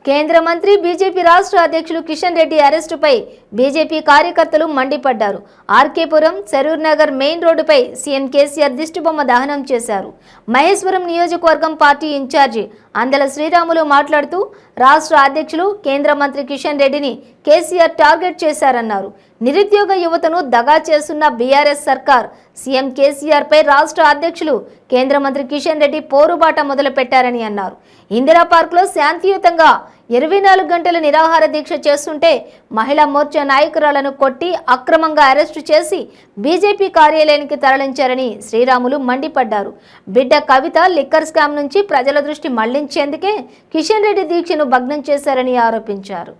కేంద్ర మంత్రి బీజేపీ రాష్ట్ర అధ్యక్షులు కిషన్ రెడ్డి అరెస్టుపై బీజేపీ కార్యకర్తలు మండిపడ్డారు. ఆర్కేపురం సరూర్ నగర్ మెయిన్ రోడ్డుపై సీఎం కేసీఆర్ దిష్టిబొమ్మ దహనం చేశారు. మహేశ్వరం నియోజకవర్గం పార్టీ ఇన్ఛార్జి అందల శ్రీరాములు మాట్లాడుతూ రాష్ట్ర అధ్యక్షులు కేంద్ర మంత్రి కిషన్ రెడ్డిని కేసీఆర్ టార్గెట్ చేశారన్నారు. నిరుద్యోగ యువతను దగా చేస్తున్న బీఆర్ఎస్ సర్కార్ సీఎం కేసీఆర్ పై రాష్ట్ర అధ్యక్షులు కేంద్ర మంత్రి కిషన్ రెడ్డి పోరుబాట మొదలుపెట్టారని అన్నారు. ఇందిరా పార్క్లో శాంతియుతంగా 24 గంటలు నిరాహార దీక్ష చేస్తుంటే మహిళా మోర్చా నాయకురాలను కొట్టి అక్రమంగా అరెస్టు చేసి బీజేపీ కార్యాలయానికి తరలించారని శ్రీరాములు మండిపడ్డారు. బిడ్డ కవిత లిక్కర్ స్కామ్ నుంచి ప్రజల దృష్టి మళ్లించేందుకే కిషన్ రెడ్డి దీక్షను భగ్నం చేశారని ఆరోపించారు.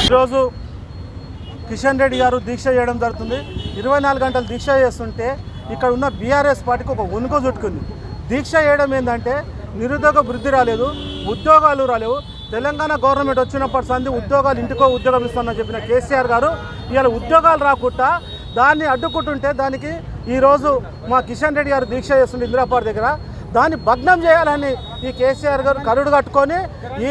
ఈరోజు కిషన్ రెడ్డి గారు దీక్ష చేయడం జరుగుతుంది. 24 గంటలు దీక్ష చేస్తుంటే ఇక్కడ ఉన్న బీఆర్ఎస్ పార్టీకి ఒక వణుకు చుట్టుకుంది. దీక్ష చేయడం ఏంటంటే నిరుద్యోగ వృద్ధి రాలేదు, ఉద్యోగాలు రాలేవు. తెలంగాణ గవర్నమెంట్ వచ్చినప్పటి సంది ఉద్యోగాలు ఇంటికో ఉద్యోగం ఇస్తానని చెప్పిన కేసీఆర్ గారు ఇవాళ ఉద్యోగాలు రాకుండా దాన్ని అడ్డుకుంటుంటే దానికి ఈరోజు మా కిషన్ రెడ్డి గారు దీక్ష చేస్తుండే ఇందిరా పార్క్ దగ్గర. దాన్ని భగ్నం చేయాలని ఈ కేసీఆర్ గారు కరుడు కట్టుకొని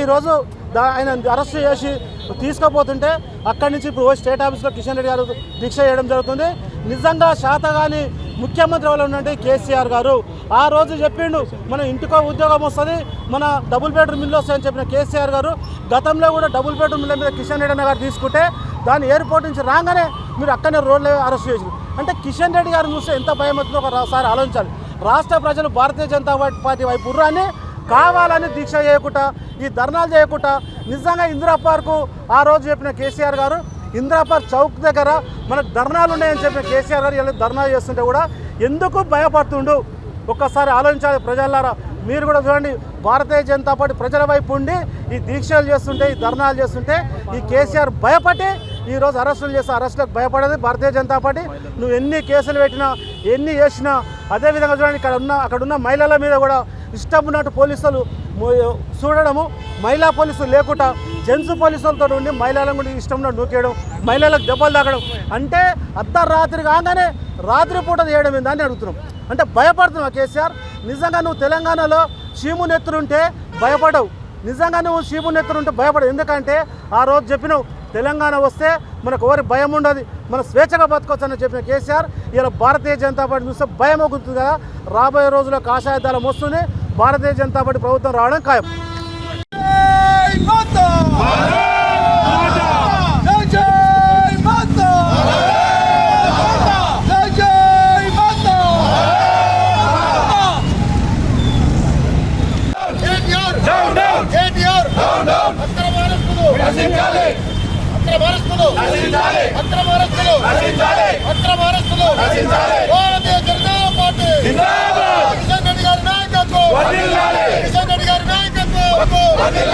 ఈరోజు ఆయన అరెస్ట్ చేసి తీసుకుపోతుంటే అక్కడి నుంచి ఇప్పుడు స్టేట్ ఆఫీస్లో కిషన్ రెడ్డి గారు దీక్ష చేయడం జరుగుతుంది. నిజంగా శాతగాని ముఖ్యమంత్రి వాళ్ళు ఉన్నట్టు కేసీఆర్ గారు ఆ రోజు చెప్పిండు మన ఇంటికో ఉద్యోగం వస్తుంది, మన డబుల్ బెడ్రూమ్ ఇల్లు వస్తాయని చెప్పిన కేసీఆర్ గారు గతంలో కూడా డబుల్ బెడ్రూమ్ ఇళ్ళ మీద కిషన్ రెడ్డి గారు తీసుకుంటే దాన్ని ఎయిర్పోర్ట్ నుంచి రాగానే మీరు అక్కడనే రోడ్లో అరెస్ట్ చేసారు. అంటే కిషన్ రెడ్డి గారు చూస్తే ఎంత భయం అవుతుందో ఒకసారి ఆలోచించాలి. రాష్ట్ర ప్రజలు భారతీయ జనతా పార్టీ వైపు ఉర్రాన్ని కావాలని దీక్ష చేయకుండా ఈ ధర్నాలు చేయకుండా నిజంగా ఇందిరా పార్కు ఆ రోజు చెప్పిన కేసీఆర్ గారు ఇందిరా పార్క్ చౌక్ దగ్గర మనకు ధర్నాలు ఉన్నాయని చెప్పిన కేసీఆర్ గారు ఇలా ధర్నాలు చేస్తుంటే కూడా ఎందుకు భయపడుతుండు ఒక్కసారి ఆలోచించాలి. ప్రజలారా మీరు కూడా చూడండి, భారతీయ జనతా పార్టీ ప్రజల వైపు ఉండి ఈ దీక్షలు చేస్తుంటే ఈ ధర్నాలు చేస్తుంటే ఈ కేసీఆర్ భయపడి ఈరోజు అరెస్టులు చేస్తే అరెస్టులకు భయపడేది భారతీయ జనతా పార్టీ. నువ్వు ఎన్ని కేసులు పెట్టినా ఎన్ని చేసినా అదేవిధంగా చూడండి అక్కడున్న మహిళల మీద కూడా ఇష్టం ఉన్నట్టు పోలీసులు చూడడము, మహిళా పోలీసులు లేకుండా జెంట్స్ పోలీసులతో ఉండి మహిళలను కూడా ఇష్టం ఉన్నట్టు నూకేయడం, మహిళలకు దెబ్బలు తాగడం. అంటే అర్ధరాత్రి కాగానే రాత్రిపూట చేయడం ఏందని అడుగుతున్నాం. అంటే భయపడుతున్నావు కేసీఆర్. నిజంగా నువ్వు తెలంగాణలో చీమునెత్తులుంటే భయపడవు, నిజంగా నువ్వు చీమునెత్తులుంటే భయపడవు. ఎందుకంటే ఆ రోజు చెప్పినావు తెలంగాణ వస్తే మనకు ఎవరి భయం ఉండదు, మన స్వేచ్ఛగా బతకొచ్చని చెప్పిన కేసీఆర్ ఇలా భారతీయ జనతా పార్టీ చూస్తే భయం అవుతుంది కదా. రాబోయే రోజుల్లో కాషాయ దళం వస్తుంది, భారతీయ జనతా పార్టీ ప్రభుత్వం రావడం ఖాయం. భారతీయ జనతా పార్టీ వర్ధిల్లాలి